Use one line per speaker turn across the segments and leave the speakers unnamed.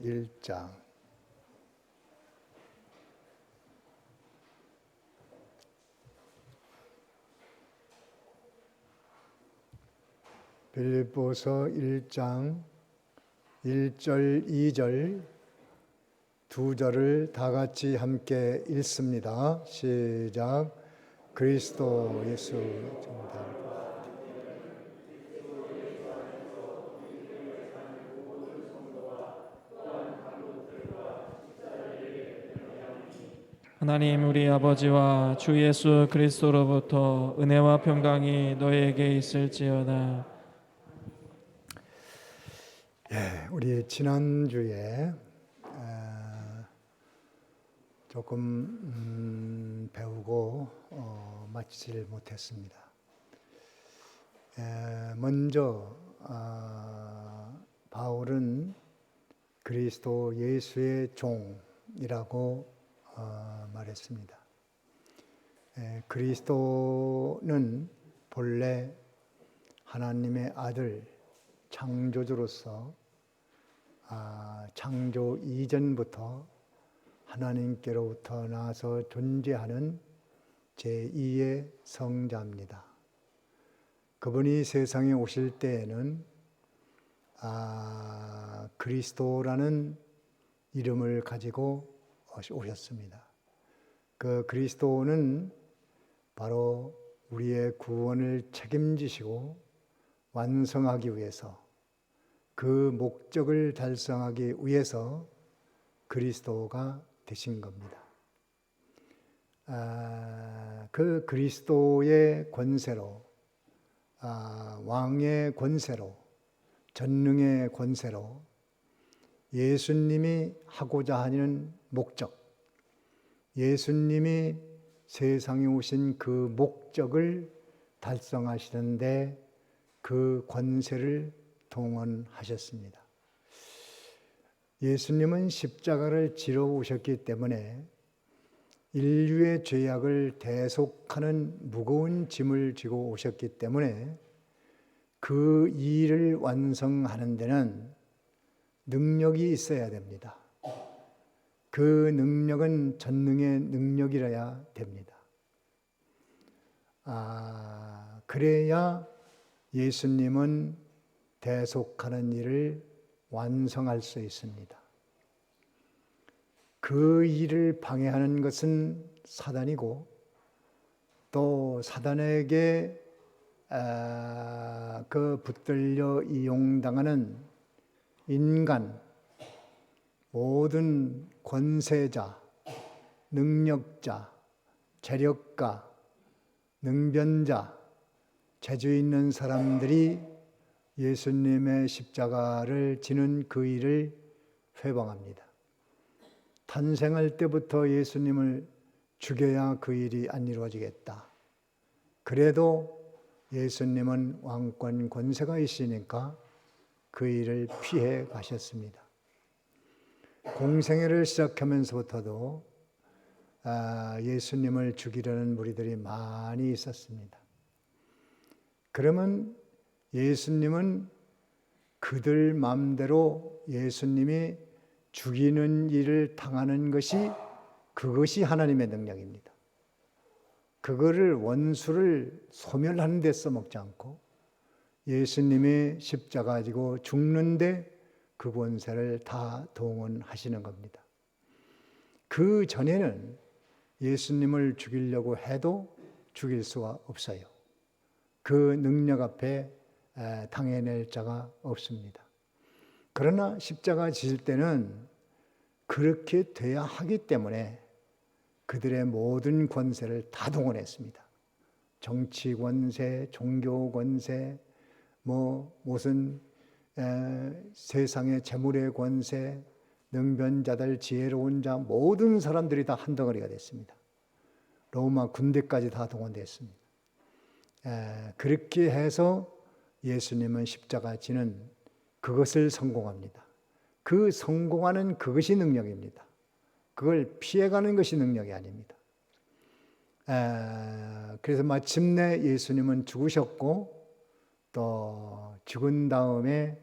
1장. 빌립보서 1장 1절, 2절, 2절을 다 같이 함께 읽습니다. 시작. 그리스도 예수 정답.
하나님 우리 아버지와 주 예수 그리스도로부터 은혜와 평강이 너에게 있을지어다.
우리 지난주에 조금 배우고 마치질 못했습니다. 먼저 바울은 그리스도 예수의 종이라고 말했습니다. 그리스도는 본래 하나님의 아들, 창조주로서 창조 이전부터 하나님께로부터 나서 존재하는 제2의 성자입니다. 그분이 세상에 오실 때에는 그리스도라는 이름을 가지고 오셨습니다. 그 그리스도는 바로 우리의 구원을 책임지시고 완성하기 위해서, 그 목적을 달성하기 위해서 그리스도가 되신 겁니다. 그 그리스도의 권세로, 왕의 권세로, 전능의 권세로 예수님이 하고자 하는 목적, 예수님이 세상에 오신 그 목적을 달성하시는데 그 권세를 동원하셨습니다. 예수님은 십자가를 지러 오셨기 때문에 인류의 죄악을 대속하는 무거운 짐을 지고 오셨기 때문에 그 일을 완성하는 데는 능력이 있어야 됩니다. 그 능력은 전능의 능력이라야 됩니다. 그래야 예수님은 대속하는 일을 완성할 수 있습니다. 그 일을 방해하는 것은 사단이고, 또 사단에게 그 붙들려 이용당하는 인간, 모든 권세자, 능력자, 재력가, 능변자, 재주 있는 사람들이 예수님의 십자가를 지는 그 일을 회방합니다. 탄생할 때부터 예수님을 죽여야 그 일이 안 이루어지겠다. 그래도 예수님은 왕권 권세가 있으니까 그 일을 피해 가셨습니다. 공생애를 시작하면서부터도 예수님을 죽이려는 무리들이 많이 있었습니다. 그러면 예수님은 그들 마음대로 예수님이 죽이는 일을 당하는 그것이 하나님의 능력입니다. 그거를 원수를 소멸하는 데 써먹지 않고 예수님이 십자가 지고 죽는데 그 권세를 다 동원하시는 겁니다. 그 전에는 예수님을 죽이려고 해도 죽일 수가 없어요. 그 능력 앞에 당해낼 자가 없습니다. 그러나 십자가 지실 때는 그렇게 돼야 하기 때문에 그들의 모든 권세를 다 동원했습니다. 정치 권세, 종교 권세, 무슨 세상의 재물의 권세, 능변자들, 지혜로운 자, 모든 사람들이 다 한덩어리가 됐습니다. 로마 군대까지 다 동원됐습니다. 그렇게 해서 예수님은 십자가 지는 그것을 성공합니다. 그 성공하는 그것이 능력입니다. 그걸 피해가는 것이 능력이 아닙니다. 그래서 마침내 예수님은 죽으셨고, 또 죽은 다음에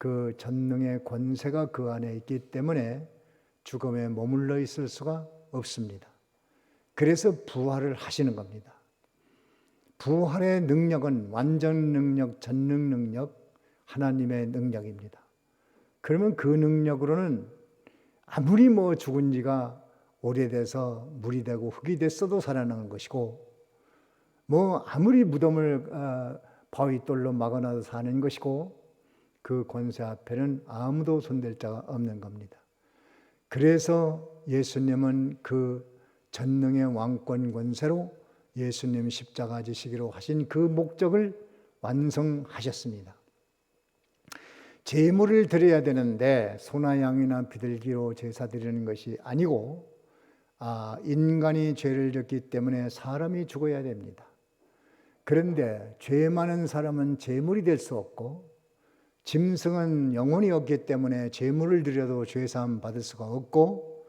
그 전능의 권세가 그 안에 있기 때문에 죽음에 머물러 있을 수가 없습니다. 그래서 부활을 하시는 겁니다. 부활의 능력은 완전 능력, 전능 능력, 하나님의 능력입니다. 그러면 그 능력으로는 아무리 죽은 지가 오래돼서 물이 되고 흙이 됐어도 살아나는 것이고, 아무리 무덤을 바위돌로 막아놔도 사는 것이고, 그 권세 앞에는 아무도 손댈 자가 없는 겁니다. 그래서 예수님은 그 전능의 왕권 권세로 예수님 십자가 지시기로 하신 그 목적을 완성하셨습니다. 제물을 드려야 되는데 소나 양이나 비둘기로 제사 드리는 것이 아니고 인간이 죄를 졌기 때문에 사람이 죽어야 됩니다. 그런데 죄 많은 사람은 제물이 될 수 없고 짐승은 영혼이 없기 때문에 제물을 드려도 죄사함 받을 수가 없고,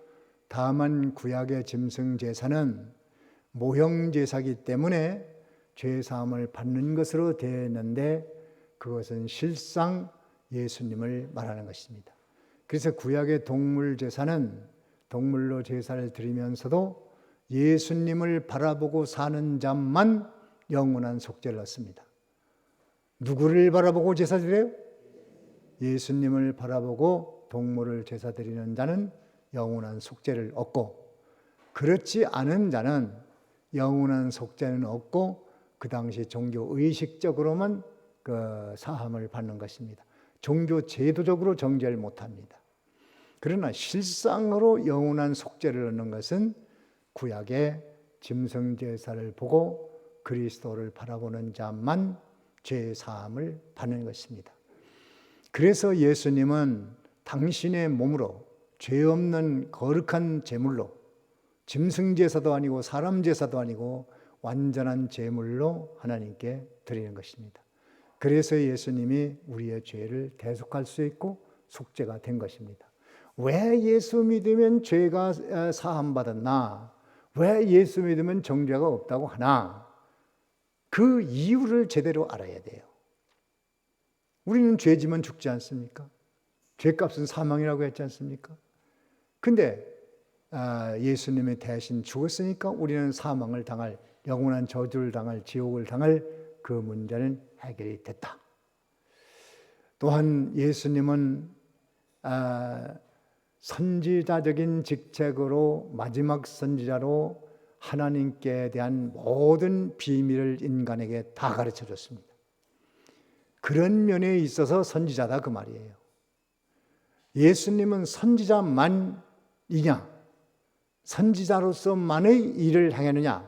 다만 구약의 짐승 제사는 모형 제사이기 때문에 죄사함을 받는 것으로 되었는데 그것은 실상 예수님을 말하는 것입니다. 그래서 구약의 동물 제사는 동물로 제사를 드리면서도 예수님을 바라보고 사는 자만 영원한 속죄를 얻습니다. 누구를 바라보고 제사 드려요? 예수님을 바라보고 동물을 제사 드리는 자는 영원한 속죄를 얻고, 그렇지 않은 자는 영원한 속죄는 없고 그 당시 종교 의식적으로만 그 사함을 받는 것입니다. 종교 제도적으로 정죄를 못합니다. 그러나 실상으로 영원한 속죄를 얻는 것은 구약의 짐승 제사를 보고 그리스도를 바라보는 자만 죄 사함을 받는 것입니다. 그래서 예수님은 당신의 몸으로 죄 없는 거룩한 제물로, 짐승 제사도 아니고 사람 제사도 아니고 완전한 제물로 하나님께 드리는 것입니다. 그래서 예수님이 우리의 죄를 대속할 수 있고 속죄가 된 것입니다. 왜 예수 믿으면 죄가 사함 받았나? 왜 예수 믿으면 정죄가 없다고 하나? 그 이유를 제대로 알아야 돼요. 우리는 죄 지면 죽지 않습니까? 죄값은 사망이라고 했지 않습니까? 근데 예수님이 대신 죽었으니까 우리는 사망을 당할, 영원한 저주를 당할, 지옥을 당할 그 문제는 해결이 됐다. 또한 예수님은 선지자적인 직책으로 마지막 선지자로 하나님께 대한 모든 비밀을 인간에게 다 가르쳐 줬습니다. 그런 면에 있어서 선지자다 그 말이에요. 예수님은 선지자만이냐, 선지자로서만의 일을 행하느냐,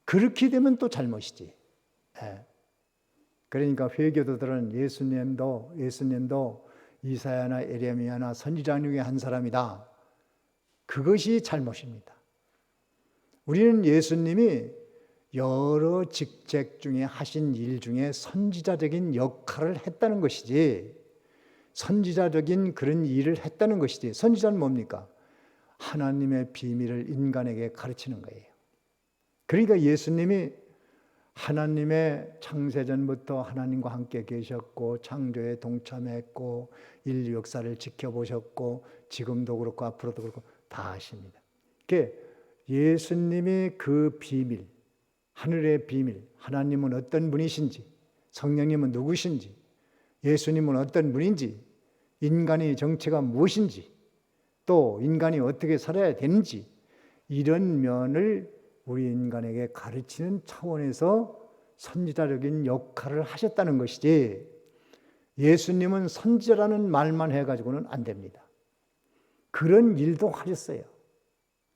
그렇게 되면 또 잘못이지. 그러니까 회교도들은 예수님도 이사야나 에레미야나 선지자 중에 한 사람이다. 그것이 잘못입니다. 우리는 예수님이 여러 직책 중에 하신 일 중에 선지자적인 역할을 했다는 것이지, 선지자적인 그런 일을 했다는 것이지, 선지자는 뭡니까? 하나님의 비밀을 인간에게 가르치는 거예요. 그러니까 예수님이 하나님의 창세전부터 하나님과 함께 계셨고 창조에 동참했고 인류 역사를 지켜보셨고 지금도 그렇고 앞으로도 그렇고 다 아십니다. 그러니까 예수님이 그 비밀, 하늘의 비밀, 하나님은 어떤 분이신지, 성령님은 누구신지, 예수님은 어떤 분인지, 인간의 정체가 무엇인지, 또 인간이 어떻게 살아야 되는지, 이런 면을 우리 인간에게 가르치는 차원에서 선지자적인 역할을 하셨다는 것이지, 예수님은 선지자라는 말만 해가지고는 안 됩니다. 그런 일도 하셨어요.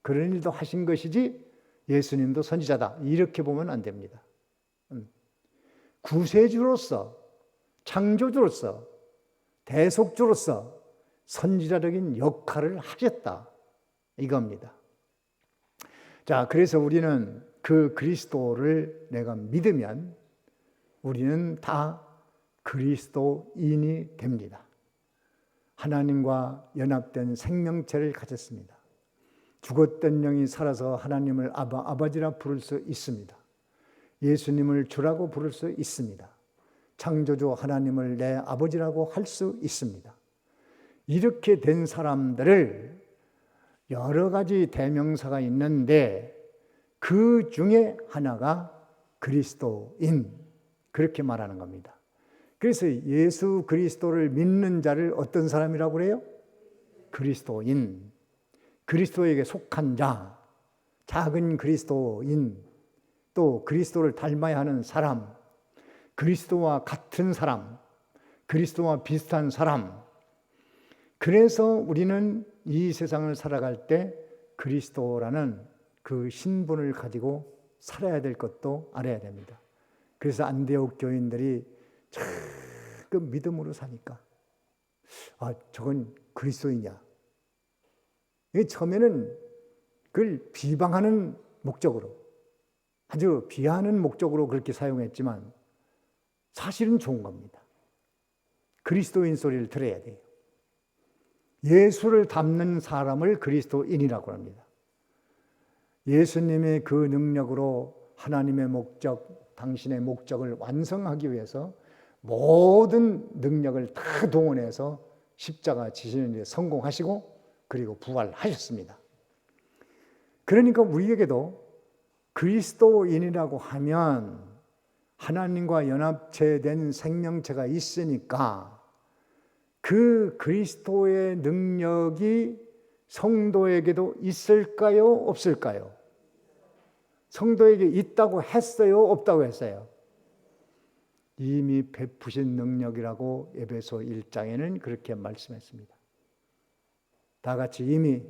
그런 일도 하신 것이지 예수님도 선지자다 이렇게 보면 안 됩니다. 구세주로서, 창조주로서, 대속주로서 선지자적인 역할을 하셨다 이겁니다. 자, 그래서 우리는 그 그리스도를 내가 믿으면 우리는 다 그리스도인이 됩니다. 하나님과 연합된 생명체를 가졌습니다. 죽었던 영이 살아서 하나님을 아버지라 부를 수 있습니다. 예수님을 주라고 부를 수 있습니다. 창조주 하나님을 내 아버지라고 할 수 있습니다. 이렇게 된 사람들을 여러 가지 대명사가 있는데 그 중에 하나가 그리스도인, 그렇게 말하는 겁니다. 그래서 예수 그리스도를 믿는 자를 어떤 사람이라고 그래요? 그리스도인, 그리스도에게 속한 자, 작은 그리스도인, 또 그리스도를 닮아야 하는 사람, 그리스도와 같은 사람, 그리스도와 비슷한 사람. 그래서 우리는 이 세상을 살아갈 때 그리스도라는 그 신분을 가지고 살아야 될 것도 알아야 됩니다. 그래서 안디옥 교인들이 그 믿음으로 사니까 저건 그리스도이냐. 처음에는 그걸 비방하는 목적으로, 아주 비하하는 목적으로 그렇게 사용했지만 사실은 좋은 겁니다. 그리스도인 소리를 들어야 돼요. 예수를 닮는 사람을 그리스도인이라고 합니다. 예수님의 그 능력으로 하나님의 목적, 당신의 목적을 완성하기 위해서 모든 능력을 다 동원해서 십자가 지시는 데 성공하시고 그리고 부활하셨습니다. 그러니까 우리에게도 그리스도인이라고 하면 하나님과 연합체된 생명체가 있으니까 그 그리스도의 능력이 성도에게도 있을까요? 없을까요? 성도에게 있다고 했어요? 없다고 했어요? 이미 베푸신 능력이라고 에베소 1장에는 그렇게 말씀했습니다. 다 같이 이미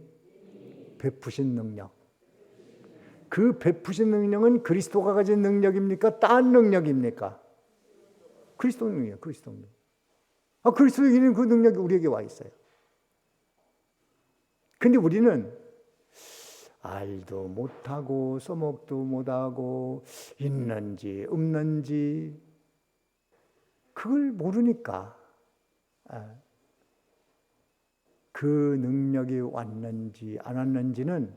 베푸신 능력. 그 베푸신 능력은 그리스도가 가진 능력입니까? 딴 능력입니까? 그리스도 능력이에요. 그리스도 능력. 그리스도에게는 그 능력이 우리에게 와 있어요. 근데 우리는 알도 못하고 써먹도 못하고 있는지 없는지 그걸 모르니까 그 능력이 왔는지 안 왔는지는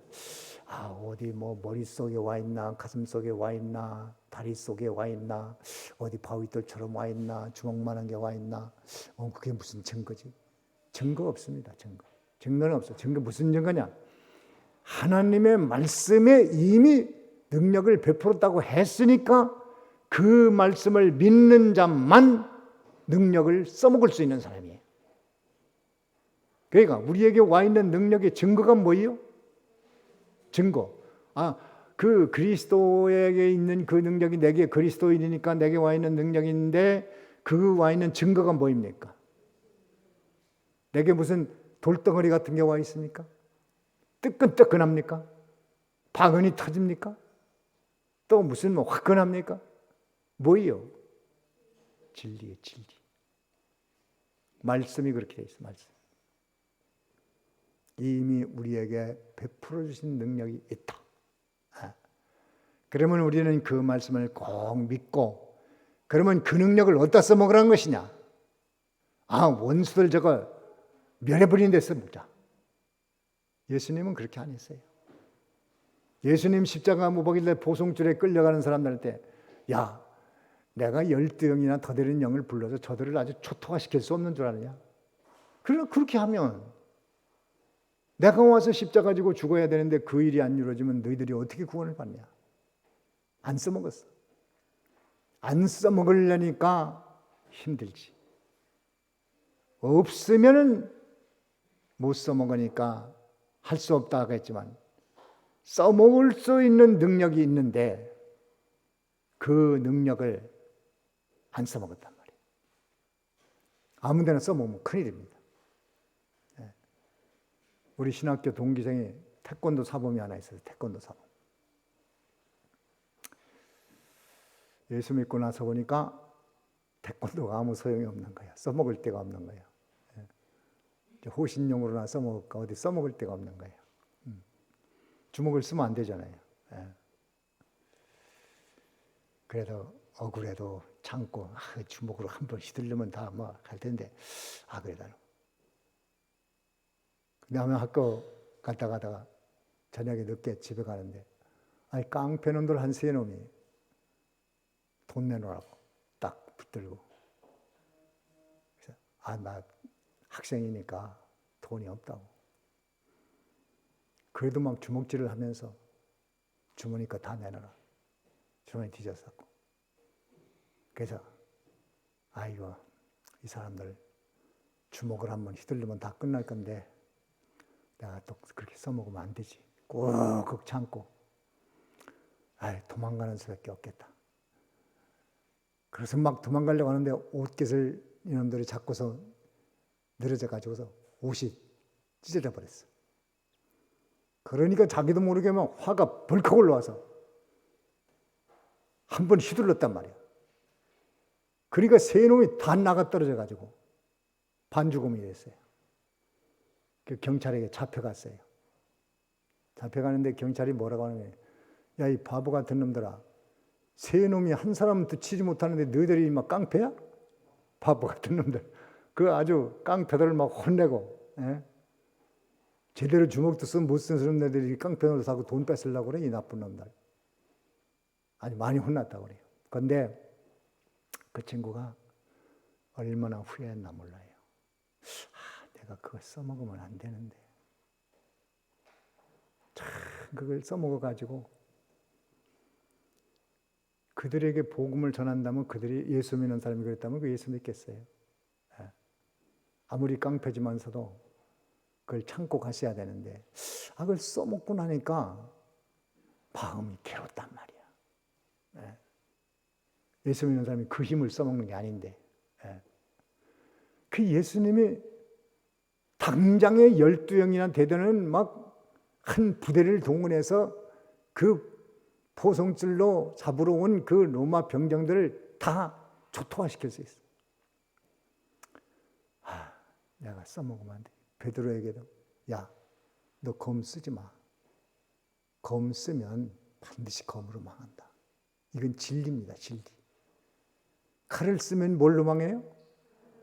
어디 머릿속에 와 있나, 가슴 속에 와 있나, 다리 속에 와 있나, 어디 바위돌처럼 와 있나, 주먹만한 게 와 있나, 그게 무슨 증거지? 증거 없습니다. 증거는 없어. 증거 무슨 증거냐? 하나님의 말씀에 이미 능력을 베풀었다고 했으니까 그 말씀을 믿는 자만 능력을 써먹을 수 있는 사람이에요. 그러니까 우리에게 와 있는 능력의 증거가 뭐예요? 증거. 그 그리스도에게 있는 그 능력이 내게 그리스도인이니까 내게 와 있는 능력인데 그 와 있는 증거가 뭐입니까? 내게 무슨 돌덩어리 같은 게 와 있습니까? 뜨끈뜨끈합니까? 방언이 터집니까? 또 무슨 화끈합니까? 뭐예요? 진리예요, 진리. 말씀이 그렇게 돼 있어, 말씀. 이미 우리에게 베풀어 주신 능력이 있다. 그러면 우리는 그 말씀을 꼭 믿고, 그러면 그 능력을 어디다 써먹으라는 것이냐? 원수들 저거 멸해버리는 데 써먹자. 예수님은 그렇게 안 했어요. 예수님 십자가 못 박일 때 보송줄에 끌려가는 사람들한테 내가 12영이나 더 되는 영을 불러서 저들을 아주 초토화시킬 수 없는 줄 아느냐? 그렇게 하면 내가 와서 십자가 지고 죽어야 되는데 그 일이 안 이루어지면 너희들이 어떻게 구원을 받냐? 안 써먹었어. 안 써먹으려니까 힘들지. 없으면은 못 써먹으니까 할 수 없다고 했지만 써먹을 수 있는 능력이 있는데 그 능력을 안 써먹었단 말이에요. 아무 데나 써먹으면 큰일입니다. 우리 신학교 동기생이 태권도 사범이 하나 있어요. 태권도 사범. 예수 믿고 나서 보니까 태권도가 아무 소용이 없는 거야. 써먹을 데가 없는 거야. 호신용으로나 써먹을까 어디 써먹을 데가 없는 거예요. 주먹을 쓰면 안 되잖아요. 그래도 억울해도 참고 주먹으로 한번 휘두르면 다 갈 텐데 그래도 그 다음에 학교 갔다 가다가 저녁에 늦게 집에 가는데 깡패 놈들 한 세 놈이 돈 내놓으라고 딱 붙들고 나 학생이니까 돈이 없다고. 그래도 막 주먹질을 하면서 주머니 거 다 내놔라. 주머니 뒤졌었고. 그래서 이거 이 사람들 주먹을 한번 휘둘르면 다 끝날 건데 내가 또 그렇게 써먹으면 안 되지. 꾹꾹 참고 도망가는 수밖에 없겠다. 그래서 막 도망가려고 하는데 옷깃을 이놈들이 잡고서 늘어져 가지고서 옷이 찢어져 버렸어. 그러니까 자기도 모르게 막 화가 벌컥 올라와서 한 번 휘둘렀단 말이야. 그러니까 세 놈이 다 나가 떨어져 가지고 반죽음이 됐어요. 경찰에게 잡혀갔어요. 잡혀가는데 경찰이 뭐라고 하는 거예요? 야, 이 바보 같은 놈들아, 세 놈이 한 사람도 치지 못하는데 너희들이 막 깡패야? 바보 같은 놈들. 그 아주 깡패들을 막 혼내고, 제대로 주먹도 못 쓰는 애들이 깡패를 사고 돈 뺏으려고 그래, 이 나쁜 놈들. 아주 많이 혼났다고 그래요. 그런데 그 친구가 얼마나 후회했나 몰라요. 내가 그걸 써먹으면 안 되는데. 참 그걸 써먹어가지고 그들에게 복음을 전한다면 그들이 예수 믿는 사람이 그랬다면 그 예수 믿겠어요. 아무리 깡패지만서도 그걸 참고 가셔야 되는데 그걸 써먹고 나니까 마음이 괴롭단 말이야. 예수 믿는 사람이 그 힘을 써먹는 게 아닌데 그 예수님이 당장에 12형이나 되는 막 한 부대를 동원해서 그 포성줄로 잡으러 온 그 로마 병정들을 다 초토화시킬 수 있어. 내가 써먹으면 안 돼. 베드로에게도 야, 너 검 쓰지 마. 검 쓰면 반드시 검으로 망한다. 이건 진리입니다. 진리. 칼을 쓰면 뭘로 망해요?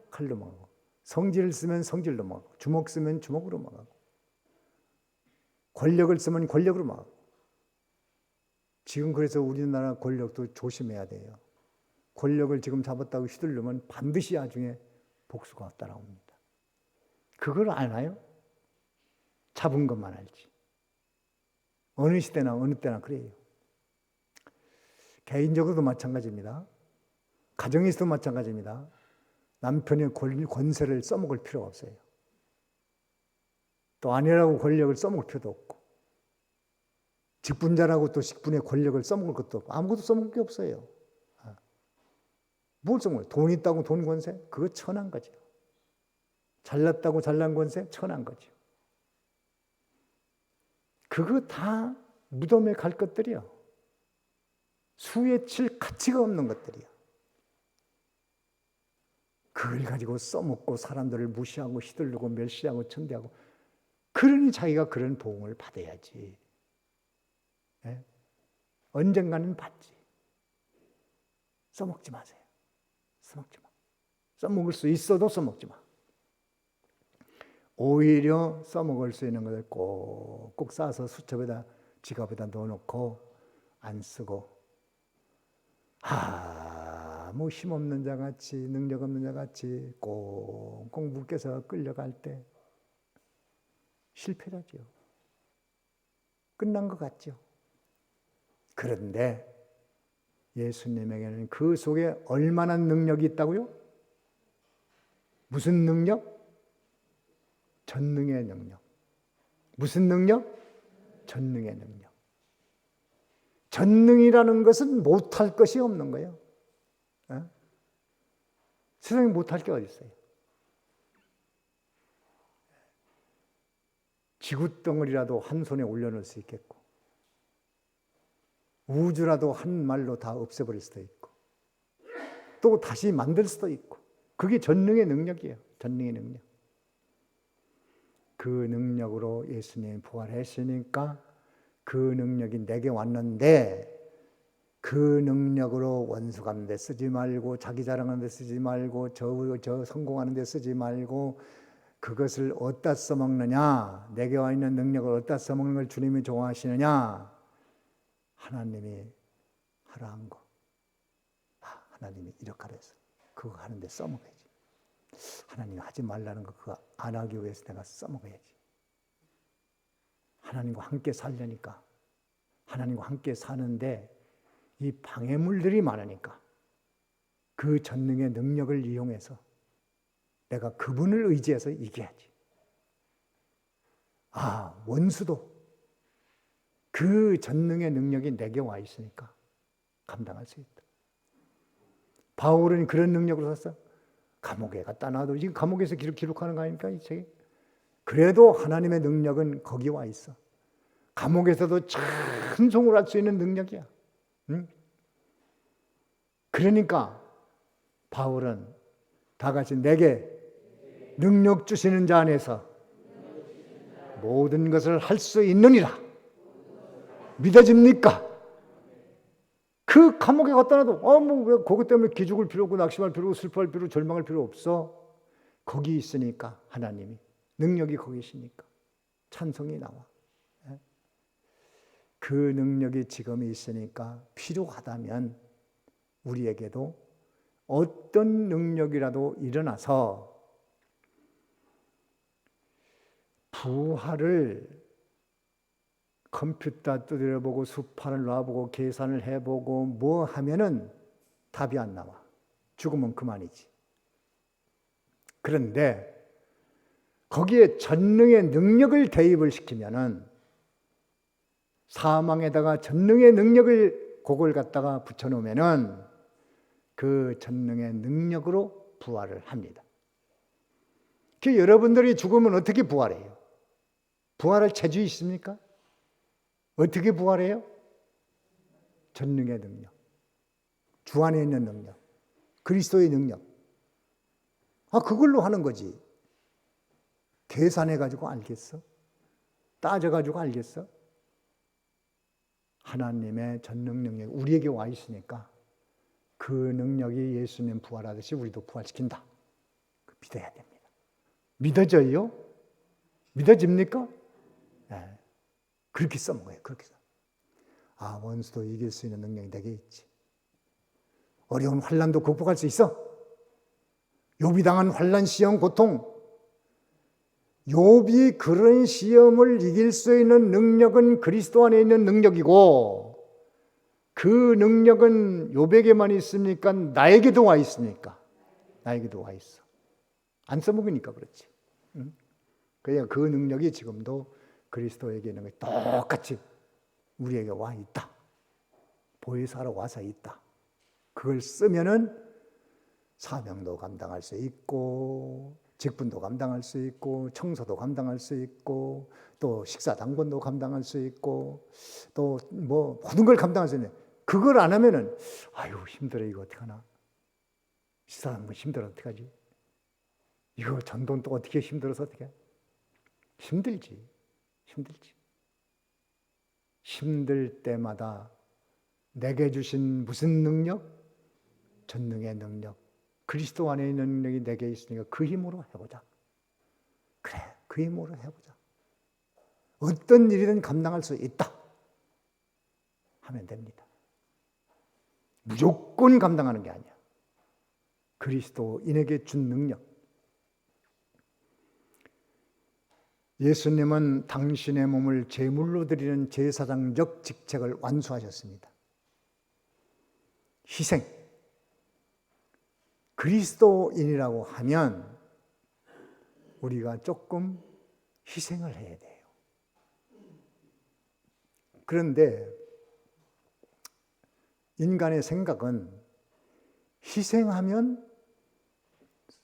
칼로 망하고. 성질을 쓰면 성질로 망하고. 주먹 쓰면 주먹으로 망하고. 권력을 쓰면 권력으로 망하고. 지금 그래서 우리나라 권력도 조심해야 돼요. 권력을 지금 잡았다고 휘둘르면 반드시 나중에 복수가 따라옵니다. 그걸 아나요? 잡은 것만 알지. 어느 시대나 어느 때나 그래요. 개인적으로도 마찬가지입니다. 가정에서도 마찬가지입니다. 남편의 권세를 써먹을 필요가 없어요. 또 아내라고 권력을 써먹을 필요도 없고 직분자라고 또 직분의 권력을 써먹을 것도 없고 아무것도 써먹을 게 없어요. 뭘 써먹어요? 돈 있다고 돈 권세? 그거 천한 거죠. 잘났다고 잘난 권세? 천한 거죠. 그거 다 무덤에 갈 것들이요. 수에 칠 가치가 없는 것들이요. 그걸 가지고 써먹고 사람들을 무시하고 휘둘르고 멸시하고 천대하고 그러니 자기가 그런 보응을 받아야지. 언젠가는 받지. 써먹지 마세요. 써먹지 마. 써먹을 수 있어도 써먹지 마. 오히려 써먹을 수 있는 것을 꼭꼭 싸서 수첩에다 지갑에다 넣어놓고 안 쓰고 뭐 힘없는 자같이 능력 없는 자같이 꽁꽁 묶여서 끌려갈 때 실패자죠. 끝난 것 같죠. 그런데 예수님에게는 그 속에 얼마나 능력이 있다고요? 무슨 능력? 전능의 능력. 무슨 능력? 전능의 능력. 전능이라는 것은 못할 것이 없는 거예요. 세상에 못할 게 어디 있어요? 지구덩어리라도 한 손에 올려놓을 수 있겠고 우주라도 한 말로 다 없애버릴 수도 있고 또 다시 만들 수도 있고 그게 전능의 능력이에요. 전능의 능력. 그 능력으로 예수님이 부활하시니까 그 능력이 내게 왔는데 그 능력으로 원수 갚는 데 쓰지 말고 자기 자랑하는 데 쓰지 말고 저 성공하는 데 쓰지 말고 그것을 어디다 써먹느냐? 내게 와 있는 능력을 어디다 써먹는 걸 주님이 좋아하시느냐? 하나님이 하라 한 거. 하나님이 이렇게 하랬어. 그거 하는데 써먹어야지. 하나님 하지 말라는 거 그거 안 하기 위해서 내가 써먹어야지. 하나님과 함께 살려니까, 하나님과 함께 사는데 이 방해물들이 많으니까 그 전능의 능력을 이용해서 내가 그분을 의지해서 이겨야지. 원수도 그 전능의 능력이 내게 와 있으니까 감당할 수 있다. 바울은 그런 능력으로 샀어. 감옥에 갖다 놔도 지금 감옥에서 기록하는 거 아닙니까? 이 책이. 그래도 하나님의 능력은 거기 와 있어. 감옥에서도 찬송을 할 수 있는 능력이야. 응? 그러니까 바울은 다 같이 내게 능력 주시는 자 안에서 모든 것을 할 수 있느니라. 믿어집니까? 그 감옥에 갖다 놔도 왜 그것 때문에 기죽을 필요 없고 낙심할 필요 없고 슬퍼할 필요 절망할 필요 없어. 거기 있으니까 하나님이 능력이 거기 있으니까 찬송이 나와. 그 능력이 지금 있으니까 필요하다면 우리에게도 어떤 능력이라도 일어나서 부활을 컴퓨터 두드려보고 수판을 놔보고 계산을 해보고 뭐 하면은 답이 안 나와. 죽으면 그만이지. 그런데 거기에 전능의 능력을 대입을 시키면은 사망에다가 전능의 능력을 그걸 갖다가 붙여놓으면은 그 전능의 능력으로 부활을 합니다. 그 여러분들이 죽으면 어떻게 부활해요? 부활할 체질이 있습니까? 어떻게 부활해요? 전능의 능력, 주 안에 있는 능력, 그리스도의 능력. 그걸로 하는 거지. 계산해가지고 알겠어? 따져가지고 알겠어? 하나님의 전능 능력이 우리에게 와 있으니까 그 능력이 예수님 부활하듯이 우리도 부활시킨다. 믿어야 됩니다. 믿어져요? 믿어집니까? 네. 그렇게 써먹어요. 그렇게 써. 원수도 이길 수 있는 능력이 내게 있지. 어려운 환난도 극복할 수 있어. 욥이 당한 환난, 시험, 고통. 욥이 그런 시험을 이길 수 있는 능력은 그리스도 안에 있는 능력이고 그 능력은 욥에게만 있습니까? 나에게도 와 있습니까? 나에게도 와 있어. 안 써먹으니까 그렇지. 그러니까 그 능력이 지금도 그리스도에게 있는 게 똑같이 우리에게 와 있다. 보혜사로 와서 있다. 그걸 쓰면은 사명도 감당할 수 있고 직분도 감당할 수 있고 청소도 감당할 수 있고 또 식사당번도 감당할 수 있고 또 뭐 모든 걸 감당할 수 있는. 그걸 안 하면은 힘들어. 이거 어떡하나. 식사당번 힘들어. 어떡하지? 이거 전돈 또 어떻게 힘들어서 어떻게? 힘들지. 힘들 때마다 내게 주신 무슨 능력? 전능의 능력. 그리스도 안에 있는 능력이 내게 있으니까 그 힘으로 해보자. 그래, 그 힘으로 해보자. 어떤 일이든 감당할 수 있다 하면 됩니다. 무조건 감당하는 게 아니야. 그리스도인에게 준 능력. 예수님은 당신의 몸을 제물로 드리는 제사장적 직책을 완수하셨습니다. 희생. 그리스도인이라고 하면 우리가 조금 희생을 해야 돼요. 그런데 인간의 생각은 희생하면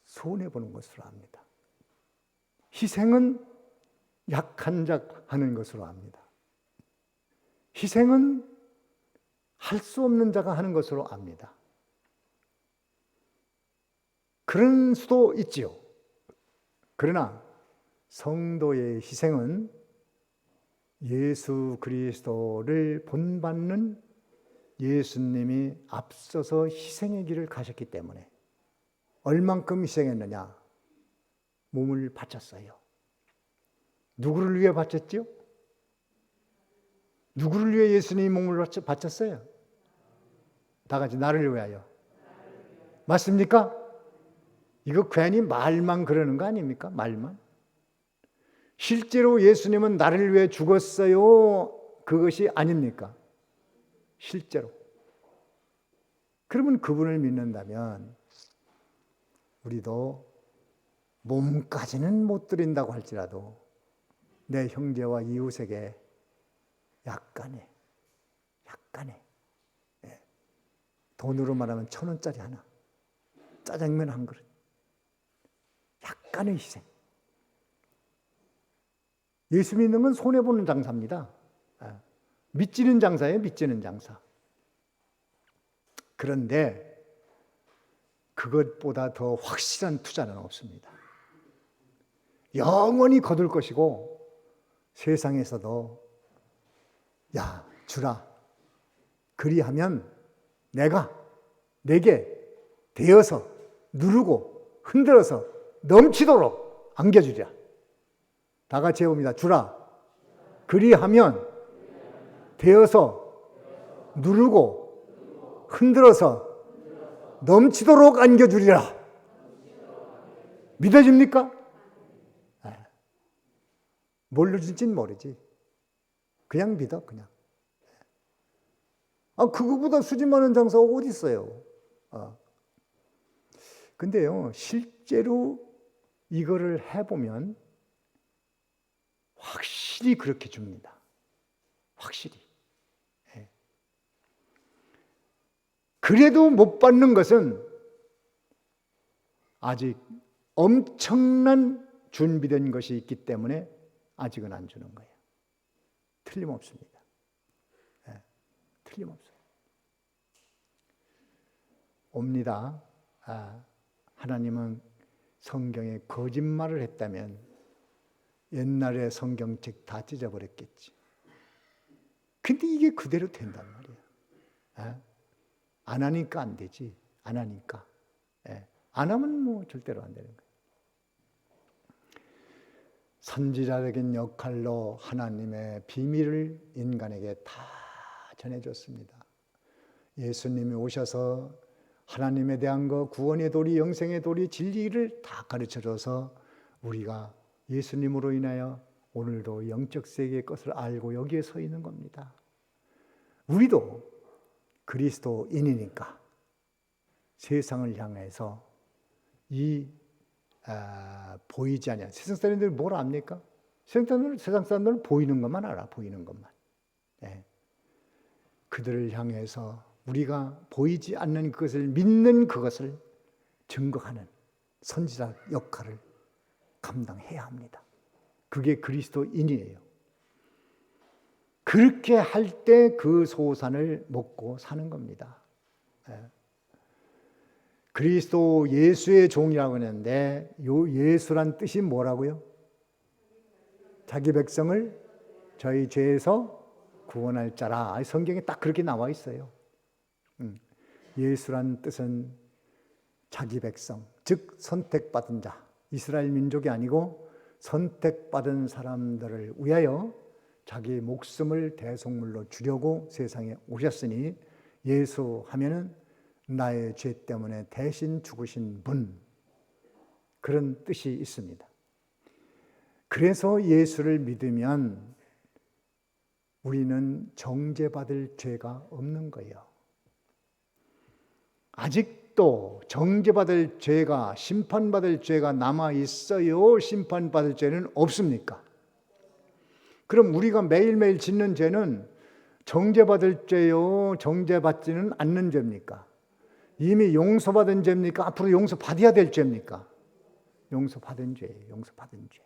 손해보는 것으로 압니다. 희생은 약한 자 하는 것으로 압니다. 희생은 할 수 없는 자가 하는 것으로 압니다. 그런 수도 있지요. 그러나 성도의 희생은 예수 그리스도를 본받는 예수님이 앞서서 희생의 길을 가셨기 때문에 얼만큼 희생했느냐? 몸을 바쳤어요. 누구를 위해 바쳤죠? 누구를 위해 예수님이 몸을 바쳤어요? 다 같이 나를 위하여. 맞습니까? 이거 괜히 말만 그러는 거 아닙니까? 말만. 실제로 예수님은 나를 위해 죽었어요. 그것이 아닙니까? 실제로. 그러면 그분을 믿는다면 우리도 몸까지는 못 드린다고 할지라도 내 형제와 이웃에게 약간의 돈으로 말하면 1,000원짜리 하나, 짜장면 한 그릇, 약간의 희생. 예수 믿는 건 손해보는 장사입니다. 믿지는 장사예요. 믿지는 장사. 그런데 그것보다 더 확실한 투자는 없습니다. 영원히 거둘 것이고 세상에서도 야 주라 그리하면 내게 되어서 누르고 흔들어서 넘치도록 안겨주랴. 다 같이 해봅니다. 주라 그리하면 되어서 누르고 흔들어서 넘치도록 안겨주리라. 믿어집니까? 뭘로 줄진 모르지. 그냥 믿어, 그냥. 그거보다 수지 많은 장사가 어디 있어요? 근데요, 실제로 이거를 해보면 확실히 그렇게 줍니다. 확실히. 그래도 못 받는 것은 아직 엄청난 준비된 것이 있기 때문에 아직은 안 주는 거예요. 틀림없습니다. 틀림없어요. 옵니다. 하나님은 성경에 거짓말을 했다면 옛날에 성경책 다 찢어버렸겠지. 근데 이게 그대로 된단 말이야. 안 하니까 안 되지. 안 하니까. 안 하면 뭐 절대로 안 되는 거예요. 선지자적인 역할로 하나님의 비밀을 인간에게 다 전해줬습니다. 예수님이 오셔서 하나님에 대한 거, 구원의 도리, 영생의 도리, 진리를 다 가르쳐줘서 우리가 예수님으로 인하여 오늘도 영적 세계의 것을 알고 여기에 서 있는 겁니다. 우리도 그리스도인이니까 세상을 향해서 보이지 않냐. 세상 사람들이 뭘 압니까? 세상 사람들은 보이는 것만 알아. 보이는 것만. 그들을 향해서 우리가 보이지 않는 그것을 믿는 그것을 증거하는 선지자 역할을 감당해야 합니다. 그게 그리스도인이에요. 그렇게 할 때 그 소산을 먹고 사는 겁니다. 그리스도 예수의 종이라고 하는데 요 예수란 뜻이 뭐라고요? 자기 백성을 저희 죄에서 구원할 자라. 성경에 딱 그렇게 나와 있어요. 예수란 뜻은 자기 백성, 즉 선택받은 자. 이스라엘 민족이 아니고 선택받은 사람들을 위하여 자기 목숨을 대속물로 주려고 세상에 오셨으니 예수 하면은 나의 죄 때문에 대신 죽으신 분, 그런 뜻이 있습니다. 그래서 예수를 믿으면 우리는 정죄받을 죄가 없는 거예요. 아직도 정죄받을 죄가, 심판받을 죄가 남아 있어요? 심판받을 죄는 없습니까? 그럼 우리가 매일매일 짓는 죄는 정죄받을 죄요? 정죄받지는 않는 죄입니까? 이미 용서받은 죄입니까? 앞으로 용서받아야 될 죄입니까? 용서받은 죄예요. 용서받은 죄.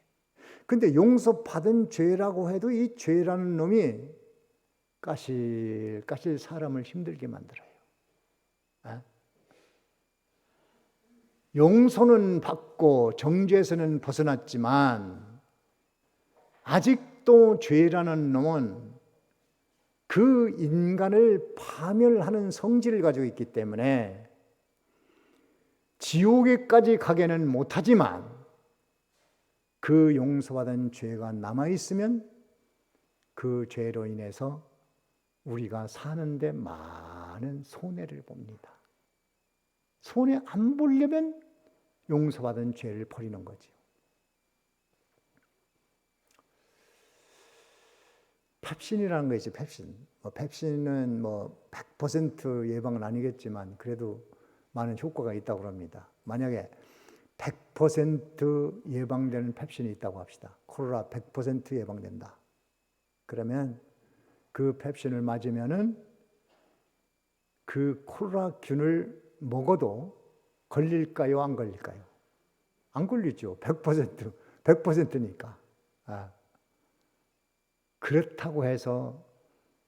근데 용서받은 죄라고 해도 이 죄라는 놈이 까실까실 사람을 힘들게 만들어요. 용서는 받고 정죄에서는 벗어났지만 아직도 죄라는 놈은 그 인간을 파멸하는 성질을 가지고 있기 때문에 지옥에까지 가게는 못하지만 그 용서받은 죄가 남아있으면 그 죄로 인해서 우리가 사는데 많은 손해를 봅니다. 손해 안 보려면 용서받은 죄를 버리는 거지요. 펩신이라는 거 있죠. 펩신. 펩신은 100% 예방은 아니겠지만 그래도 많은 효과가 있다고 합니다. 만약에 100% 예방되는 펩신이 있다고 합시다. 코로나 100% 예방된다. 그러면 그 펩신을 맞으면은 그 코로나균을 먹어도 걸릴까요? 안 걸릴까요? 안 걸리죠. 100%니까. 그렇다고 해서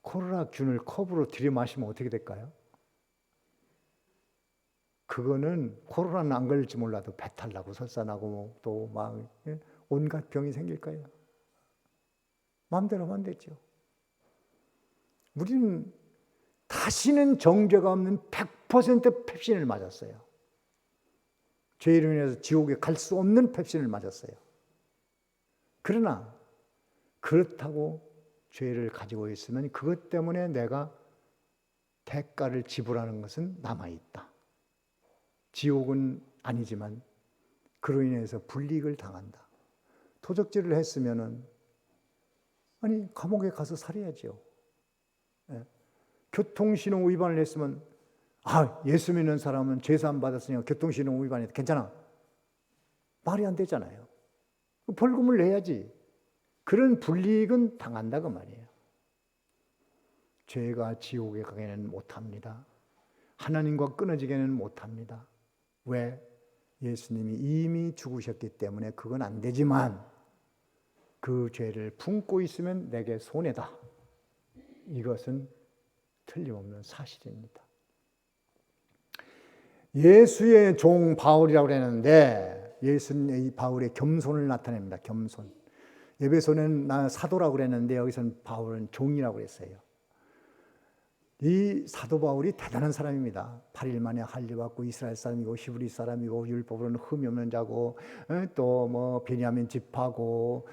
코로나균을 컵으로 들이마시면 어떻게 될까요? 그거는 코로나는 안 걸릴지 몰라도 배탈 나고 설사 나고 또 막 온갖 병이 생길 거예요. 마음대로 하면 안 되죠. 우리는 다시는 정죄가 없는 100% 펩신을 맞았어요. 죄로 인해서 지옥에 갈 수 없는 펩신을 맞았어요. 그러나 그렇다고 죄를 가지고 있으면 그것 때문에 내가 대가를 지불하는 것은 남아있다. 지옥은 아니지만 그로 인해서 불이익을 당한다. 도적질을 했으면은 아니 감옥에 가서 살아야죠. 교통신호 위반을 했으면 예수 믿는 사람은 죄사함 받았으니까 교통신호 위반해도 괜찮아. 말이 안 되잖아요. 벌금을 내야지. 그런 불이익은 당한다 그 말이에요. 죄가 지옥에 가게는 못합니다. 하나님과 끊어지게는 못합니다. 왜? 예수님이 이미 죽으셨기 때문에 그건 안 되지만 그 죄를 품고 있으면 내게 손해다. 이것은 틀림없는 사실입니다. 예수의 종 바울이라고 그랬는데 예수님의 바울의 겸손을 나타냅니다. 겸손. 에베소는 나 사도라고 그랬는데 여기서는 바울은 종이라고 그랬어요. 이 사도 바울이 대단한 사람입니다. 8일 만에 할례받고 이스라엘 사람이고 히브리 사람이고 율법으로는 흠이 없는 자고 또 베냐민 집하고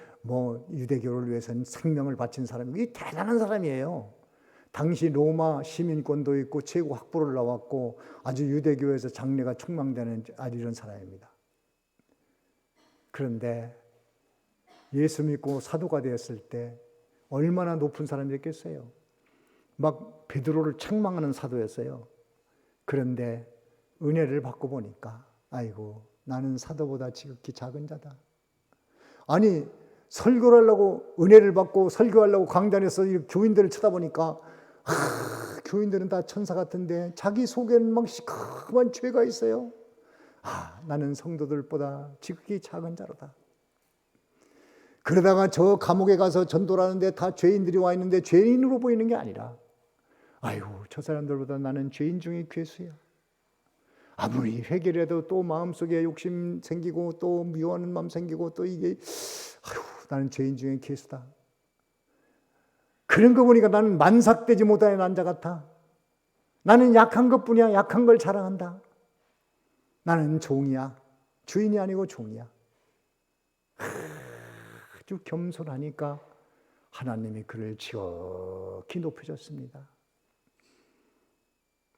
유대교를 위해서는 생명을 바친 사람이고 이 대단한 사람이에요. 당시 로마 시민권도 있고 최고 학부를 나왔고 아주 유대교에서 장래가 촉망되는 아주 이런 사람입니다. 그런데 예수 믿고 사도가 되었을 때 얼마나 높은 사람이었겠어요. 막 베드로를 책망하는 사도였어요. 그런데 은혜를 받고 보니까 아이고 나는 사도보다 지극히 작은 자다. 아니 설교를 하려고 은혜를 받고 설교하려고 강단에서 교인들을 쳐다보니까 교인들은 다 천사 같은데 자기 속에는 막 시커먼 죄가 있어요. 나는 성도들보다 지극히 작은 자로다. 그러다가 저 감옥에 가서 전도를 하는데 다 죄인들이 와 있는데 죄인으로 보이는 게 아니라 아이고 저 사람들보다 나는 죄인 중에 괴수야. 아무리 회개를 해도 또 마음속에 욕심 생기고 또 미워하는 마음 생기고 또 이게 나는 죄인 중에 괴수다. 그런 거 보니까 나는 만삭되지 못하는 남자 같아. 나는 약한 것뿐이야. 약한 걸 자랑한다. 나는 종이야. 주인이 아니고 종이야. 아주 겸손하니까 하나님이 그를 지극히 높여줬습니다.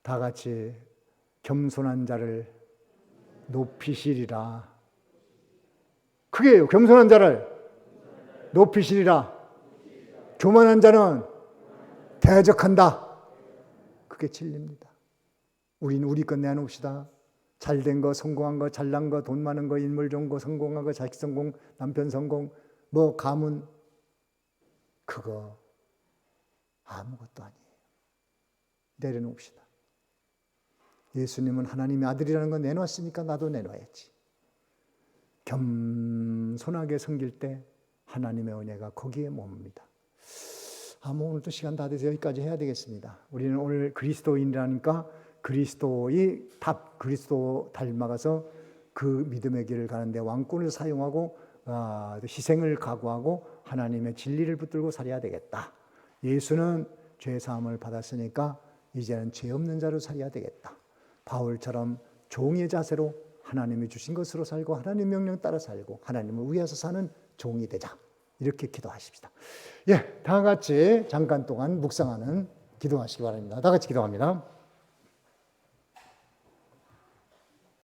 다 같이 겸손한 자를 높이시리라. 그게요. 겸손한 자를 높이시리라. 교만한 자는 대적한다. 그게 진리입니다. 우리는 우리 것 내놓읍시다. 잘된 거, 성공한 거, 잘난 거, 돈 많은 거, 인물 좋은 거, 성공한 거, 자식 성공, 남편 성공, 가문, 그거 아무것도 아니에요. 내려놓읍시다. 예수님은 하나님의 아들이라는 거 내놓았으니까 나도 내놔야지. 겸손하게 섬길 때 하나님의 은혜가 거기에 머뭅니다. 오늘도 시간 다 돼서 여기까지 해야 되겠습니다. 우리는 오늘 그리스도인이라니까 그리스도의 답, 그리스도 닮아가서 그 믿음의 길을 가는데 왕권을 사용하고 희생을 각오하고 하나님의 진리를 붙들고 살아야 되겠다. 예수는 죄사함을 받았으니까 이제는 죄 없는 자로 살아야 되겠다. 바울처럼 종의 자세로 하나님이 주신 것으로 살고 하나님 명령 따라 살고 하나님을 위해서 사는 종이 되자. 이렇게 기도하십시다. 다 같이 잠깐 동안 묵상하는 기도하시기 바랍니다. 다 같이 기도합니다.